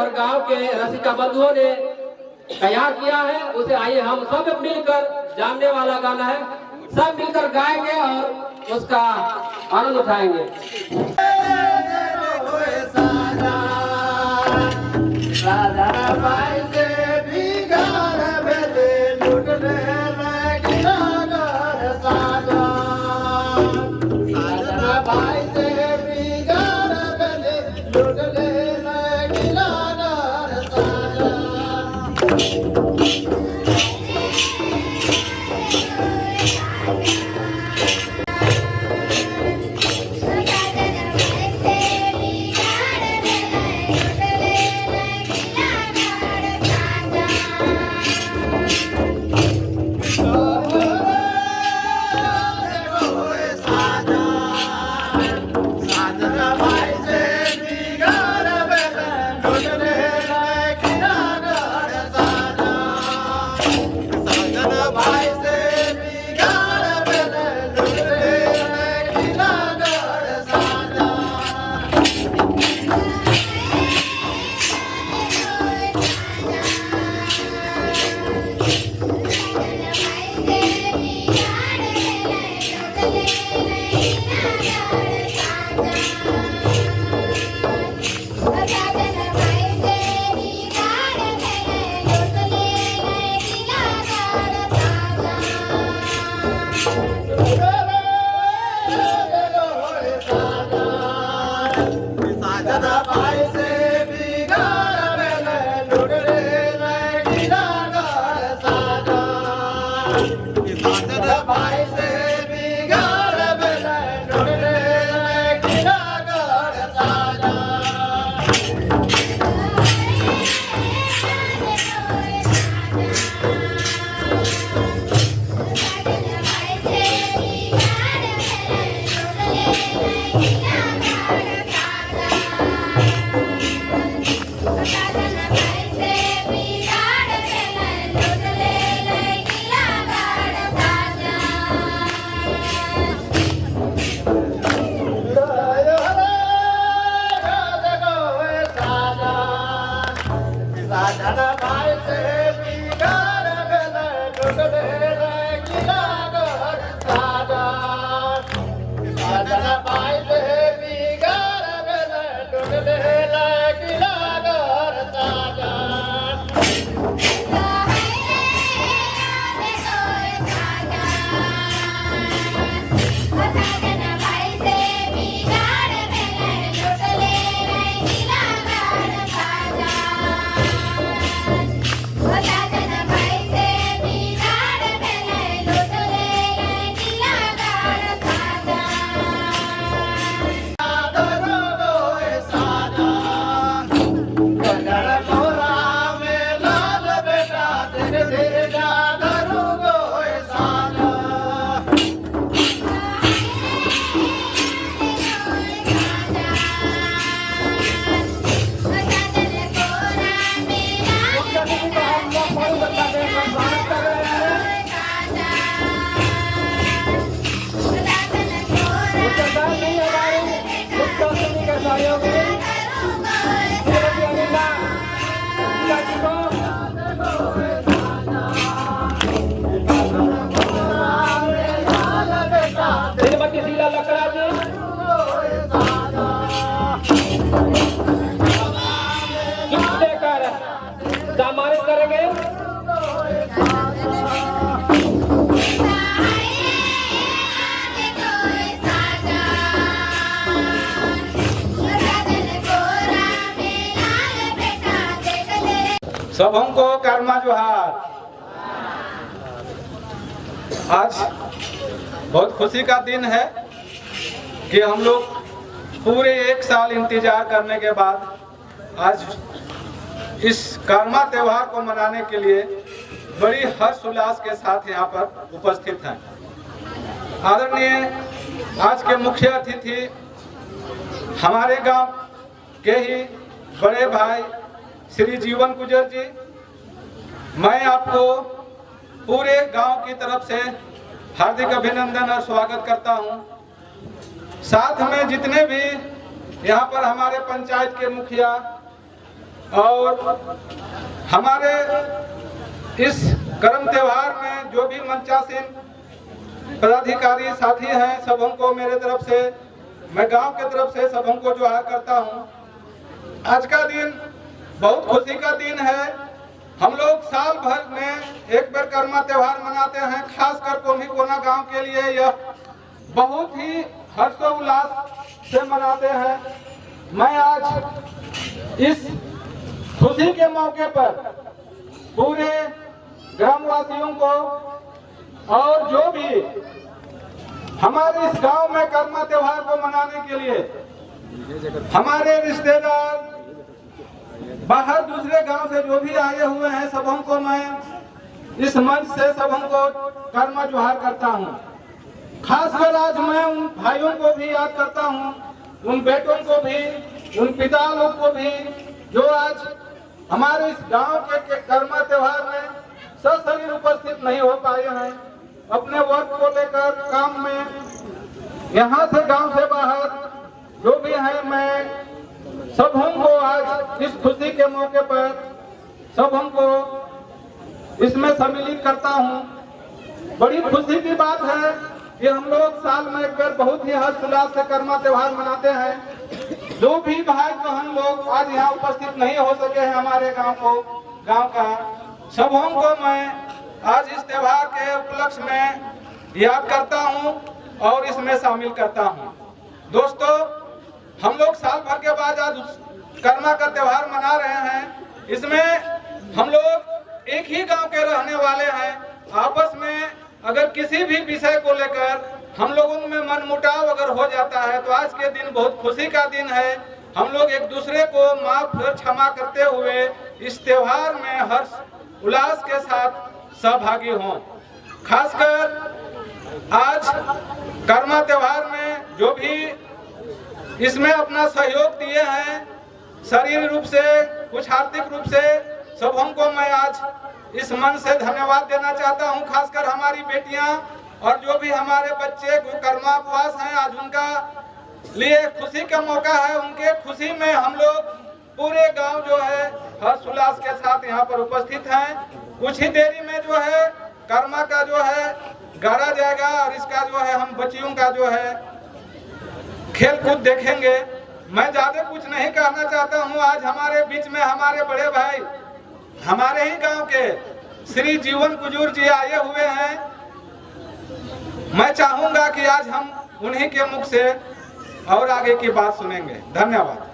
और गांव के रसिका बंधुओं ने तैयार किया है, उसे आइए हम सब मिलकर जानने वाला गाना है, सब मिलकर गाएंगे और उसका आनंद उठाएंगे। सब हमको कर्मा जोहार। आज बहुत खुशी का दिन है कि हम लोग पूरे 1 साल इंतजार करने के बाद आज इस कर्मा त्योहार को मनाने के लिए बड़ी हर्ष उल्लास के साथ यहाँ पर उपस्थित हैं। आदरणीय आज के मुख्य अतिथि हमारे गांव के ही बड़े भाई श्री जीवन गुजर जी, मैं आपको पूरे गांव की तरफ से हार्दिक अभिनंदन और स्वागत करता हूं। साथ में जितने भी यहाँ पर हमारे पंचायत के मुखिया और हमारे इस कर्म त्योहार में जो भी मंचासीन पदाधिकारी साथी हैं, सब हमको मेरे तरफ से, मैं गांव के तरफ से सब हमको जो करता हूं। आज का दिन बहुत खुशी का दिन है। हम लोग साल भर में एक बार कर्मा त्योहार मनाते हैं। खासकर कोल्ही कोना गांव के लिए यह बहुत ही हर्षोल्लास से मनाते हैं। मैं आज इस खुशी के मौके पर पूरे ग्रामवासियों को और जो भी हमारे इस गांव में कर्मा त्योहार को मनाने के लिए हमारे रिश्तेदार बाहर दूसरे गांव से जो भी आए हुए हैं, सब हमको मैं इस मंच से सब हमको कर्मा जोहार करता हूं। खासकर आज मैं उन भाइयों को भी याद करता हूं, उन बेटों को भी, उन पिता लोग को भी जो आज हमारे इस गांव के कर्मा त्योहार में सशरीर उपस्थित नहीं हो पाए हैं। अपने वर्क को लेकर काम में यहाँ से गांव से बाहर जो भी है, मैं सब हमको आज इस खुशी के मौके पर सब हमको इसमें सम्मिलित करता हूँ। बड़ी खुशी की बात है कि हम लोग साल में एक बार बहुत ही हर्षोल्लास से कर्मा त्योहार मनाते हैं। जो भी भाई बहन लोग आज यहाँ उपस्थित नहीं हो सके हैं हमारे गांव का, सब हमको मैं आज इस त्योहार के उपलक्ष्य में याद करता हूँ और इसमें शामिल करता हूँ। दोस्तों, हम लोग साल भर के बाद आज कर्मा का त्योहार मना रहे हैं। इसमें हम लोग एक ही गांव के रहने वाले हैं। आपस में अगर किसी भी विषय को लेकर हम लोगों में मनमुटाव अगर हो जाता है तो आज के दिन बहुत खुशी का दिन है। हम लोग एक दूसरे को माफ और क्षमा करते हुए इस त्योहार में हर्ष उल्लास के साथ सहभागी हों। खासकर आज कर्मा त्योहार में जो भी इसमें अपना सहयोग दिए हैं, शारीरिक रूप से, कुछ आर्थिक रूप से, सब हमको मैं आज इस मन से धन्यवाद देना चाहता हूं। खासकर हमारी बेटियां और जो भी हमारे बच्चे कर्मापवास हैं, आज उनका लिए खुशी का मौका है। उनके खुशी में हम लोग पूरे गांव जो है हर्षोल्लास के साथ यहाँ पर उपस्थित हैं। कुछ ही देरी में जो है कर्मा का जो है गाड़ा जाएगा और इसका जो है हम बच्चियों का जो है खेल कूद देखेंगे। मैं ज्यादा कुछ नहीं कहना चाहता हूं। आज हमारे बीच में हमारे बड़े भाई, हमारे ही गांव के श्री जीवन कुजूर जी आए हुए हैं। मैं चाहूंगा कि आज हम उन्हीं के मुख से और आगे की बात सुनेंगे। धन्यवाद।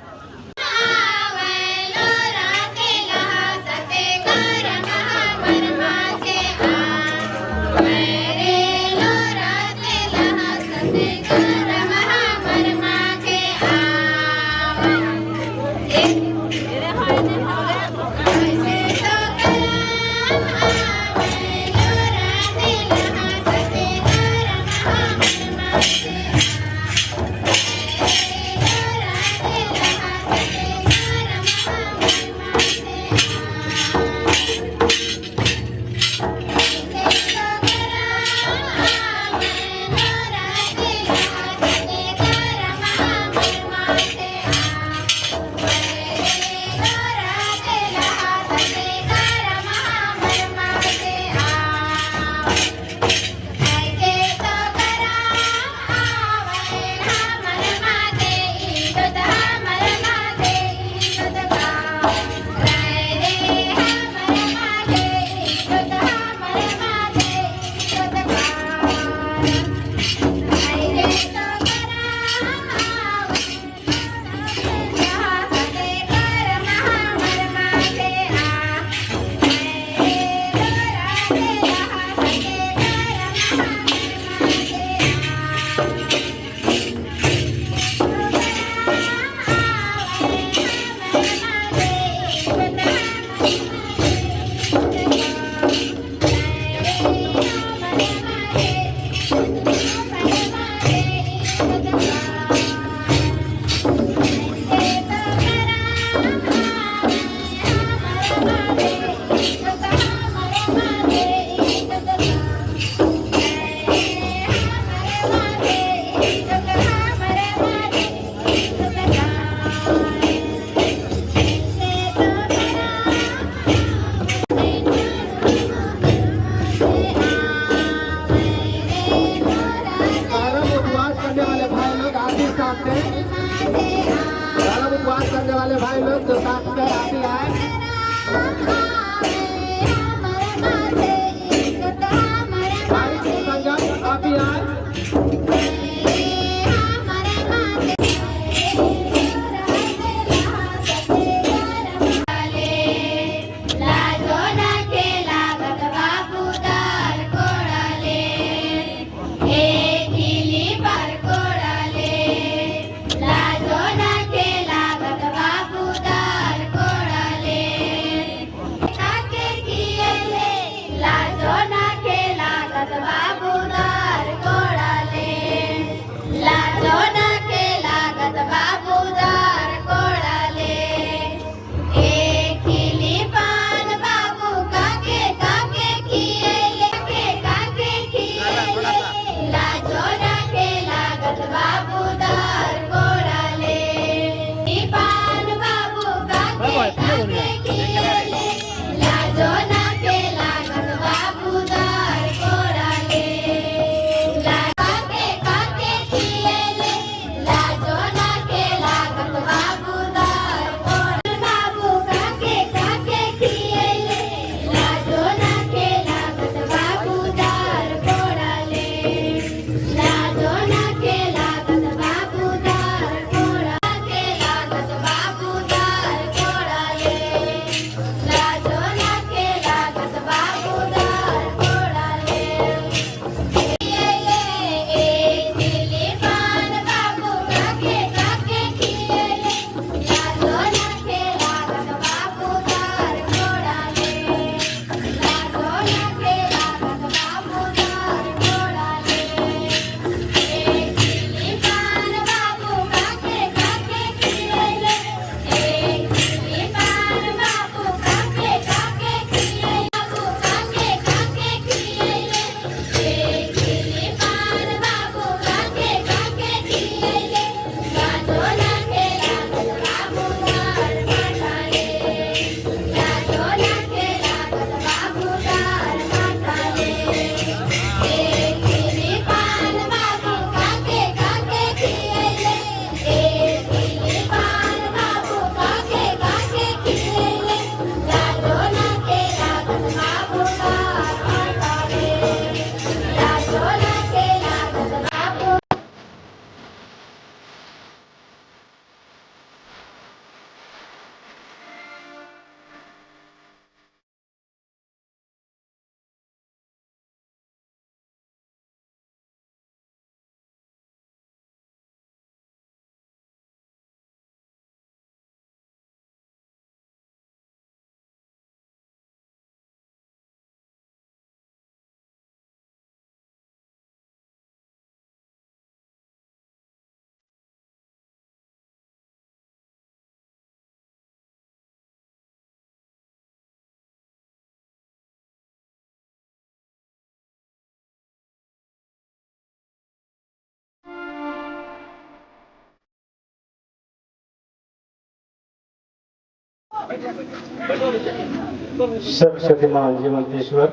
सर्वशक्तिमान जीवंतेश्वर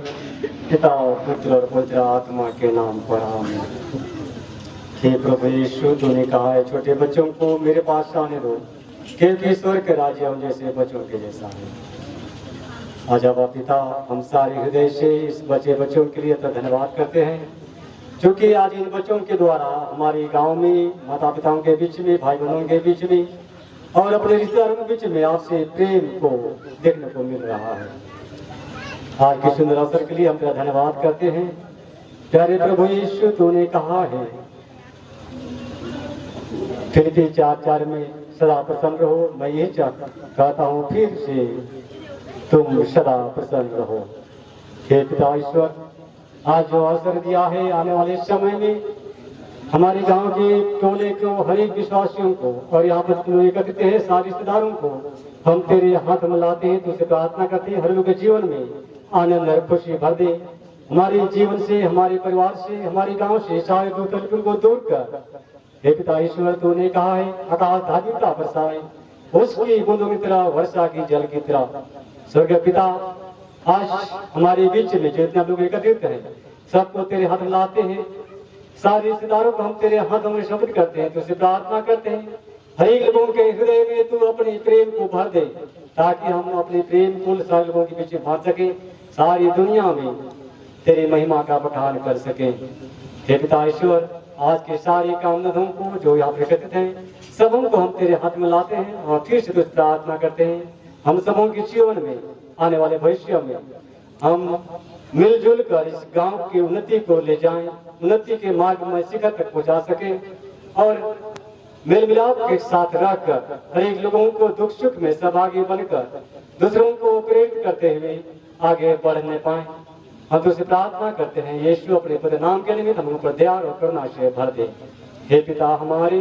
पिता पुत्र और पवित्र आत्मा के नाम पर आमीन। हे प्रभु यीशु, तूने कहा है छोटे बच्चों को मेरे पास आने दो, क्योंकि ईश्वर के राज्य हम जैसे बच्चों के जैसा है। आज अब पिता, हम सारे हृदय से इस बच्चों के लिए तो धन्यवाद करते हैं, क्योंकि आज इन बच्चों के द्वारा हमारे गांव में माता पिताओं के बीच में, भाई बहनों के बीच में और अपने रिश्तेदारों के बीच में आपसे प्रेम को देखने को मिल रहा है। आज के सुंदर अवसर के लिए हम तेरा धन्यवाद करते हैं। प्यारे प्रभु यीशु, तूने कहा है फिलिप्पी 4:4 में सदा प्रसन्न रहो। मैं यही कहता हूँ फिर से, तुम सदा प्रसन्न रहो। हे पिता ईश्वर, आज जो अवसर दिया है आने वाले समय में हमारे गांव के टोले को, हर एक विश्वासियों को और यहाँ पर एकत्रित है सारे रिश्तेदारों को हम तेरे हाथ में लाते हैं। तुझसे प्रार्थना करते हैं हर लोग के जीवन में आनंद और खुशी भर दे। हमारे जीवन से, हमारे परिवार से, हमारे गांव से सारे दुख को दूर कर। हे पिता ईश्वर, तूने कहा है आकाश धार्मिकता बरसाए, उसकी बूंदों की तरह, वर्षा की जल की तरह। स्वर्गीय पिता, आज हमारे बीच में जो इतने लोग एकत्रित हैं सबको तेरे हाथ में लाते हैं। सारे रिश्तेदारों को हम तेरे हाथों में समर्पित करते हैं। तुझसे प्रार्थना करते हैं हर एक लोगों के हृदय में तू अपने प्रेम को भर दे, ताकि हम अपने प्रेम को सारे लोगों के पीछे भर सके, सारी दुनिया में तेरी महिमा का बखान कर सके। हे पिता ईश्वर, आज के सारे कामनाओं को जो यहाँ एकत्रित हैं सबों को हम तेरे हाथ में लाते हैं और फिर से तुझसे प्रार्थना करते हैं हम सबों के जीवन में आने वाले भविष्य में हम मिलजुल कर इस गांव की उन्नति को ले जाएं, उन्नति के मार्ग में शिखर तक पहुंचा सके और मेल मिलाप के साथ रहकर हर एक लोगों को दुख सुख में सहभागी बनकर दूसरों को प्रेरित करते हुए आगे बढ़ने पाए। हम तुझसे प्रार्थना करते हैं यीशु, अपने पवित्र नाम के निमित्त हम ऊपर दया और करुणा से भर दे। हे पिता हमारे,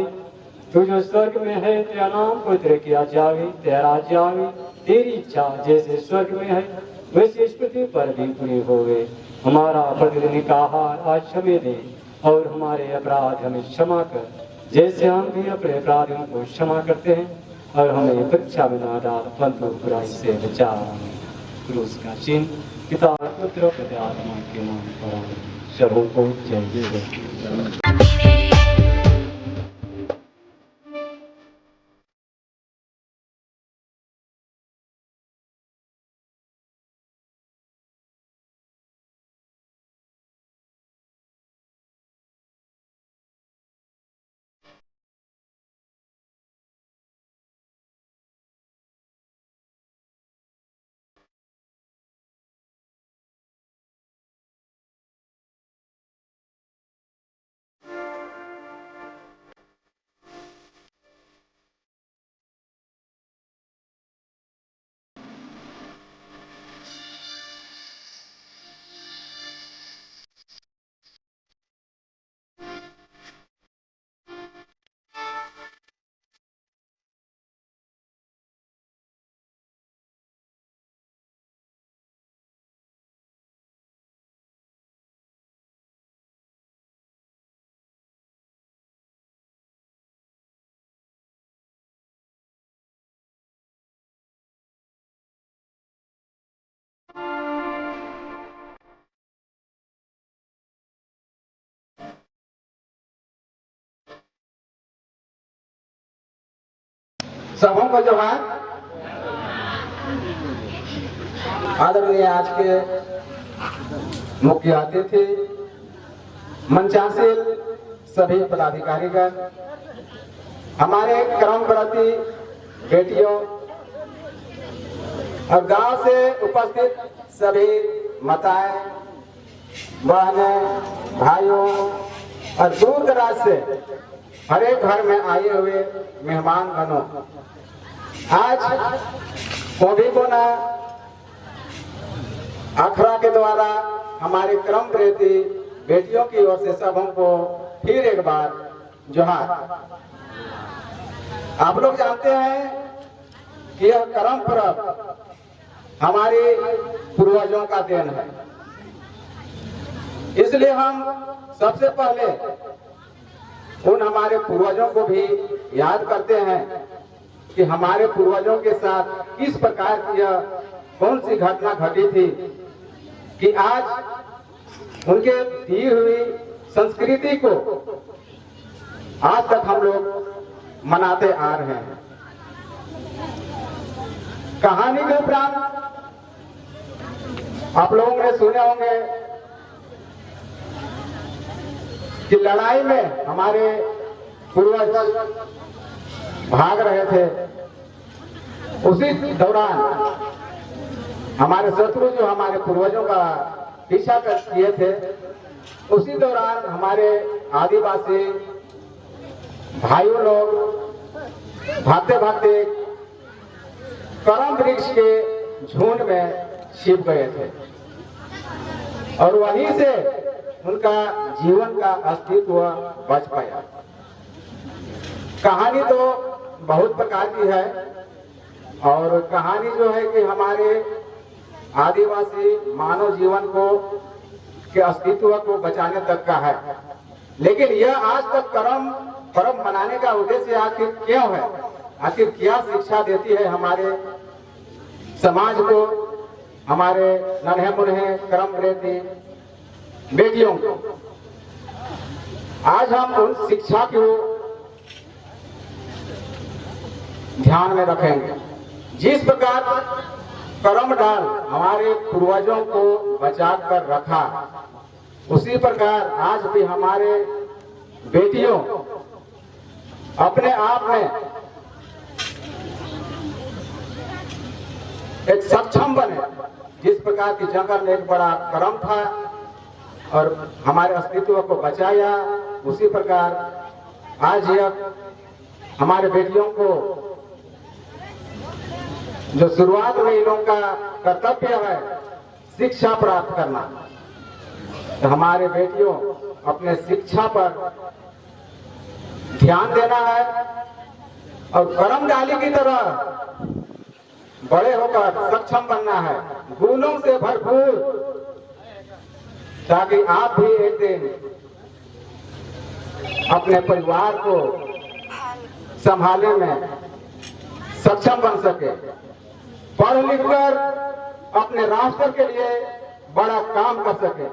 तू जो स्वर्ग में है, तेरा नाम पवित्र किया जावे, तेरा राज्य आवे, तेरी इच्छा जैसे स्वर्ग में है वैसे इस पृथ्वी पर भी पूरी होवे। हमारा प्रतिदिन का आहार आज हमें दे और हमारे अपराध हमें क्षमा कर, जैसे हम भी अपने अपराधियों को क्षमा करते हैं, और हमें परीक्षा में न डाल परंतु बुराई से बचा। क्रूस का चिन्ह पिता पुत्र पवित्र आत्मा के नाम पर सबों को जय। सबों को जोहार। आदरणीय आज के मुख्य अतिथि, मंचासीन सभी पदाधिकारीगण, हमारे क्रमवती बेटियों और गांव से उपस्थित सभी माताएं, बहनें, भाइयों और दूर दराज से हर एक घर में आए हुए मेहमान बनो। आज कोभी कोना अखड़ा के द्वारा हमारे क्रम प्रति बेटियों की ओर से सबों को फिर एक बार जोहार। आप लोग जानते हैं कि यह कर्म पर्व हमारे पूर्वजों का देन है, इसलिए हम सबसे पहले उन हमारे पूर्वजों को भी याद करते हैं कि हमारे पूर्वजों के साथ किस प्रकार की यह कौन सी घटना घटी थी कि आज उनके दी हुई संस्कृति को आज तक हम लोग मनाते आ रहे हैं। कहानी के उपरांत आप लोगों ने सुने होंगे कि लड़ाई में हमारे पूर्वज भाग रहे थे, उसी दौरान हमारे शत्रु जो हमारे पूर्वजों का पीछा किए थे, उसी दौरान हमारे आदिवासी भाइयों लोग भागते भागते करम वृक्ष के झुंड में छिप गए थे और वहीं से उनका जीवन का अस्तित्व बच पाया। कहानी तो बहुत प्रकार की है और कहानी जो है कि हमारे आदिवासी मानव जीवन को के अस्तित्व को बचाने तक का है, लेकिन यह आज तक कर्म मनाने का उद्देश्य आखिर क्यों है, आखिर क्या शिक्षा देती है हमारे समाज को, हमारे नन्हे मुन्हे कर्म रहती बेटियों को। आज हम उन शिक्षा को ध्यान में रखेंगे। जिस प्रकार कर्म डाल हमारे पूर्वजों को बचा कर रखा, उसी प्रकार आज भी हमारे बेटियों अपने आप में एक सक्षम बने। जिस प्रकार की जंगल में एक बड़ा कर्म था और हमारे अस्तित्व को बचाया, उसी प्रकार आज यह हमारे बेटियों को जो शुरुआत में इन लोगों का कर्तव्य है शिक्षा प्राप्त करना, तो हमारे बेटियों अपने शिक्षा पर ध्यान देना है और कर्म डाली की तरह बड़े होकर सक्षम बनना है, गुणों से भरपूर, ताकि आप भी एक दिन अपने परिवार को संभालने में सक्षम बन सके, पढ़ लिख कर अपने राष्ट्र के लिए बड़ा काम कर सके।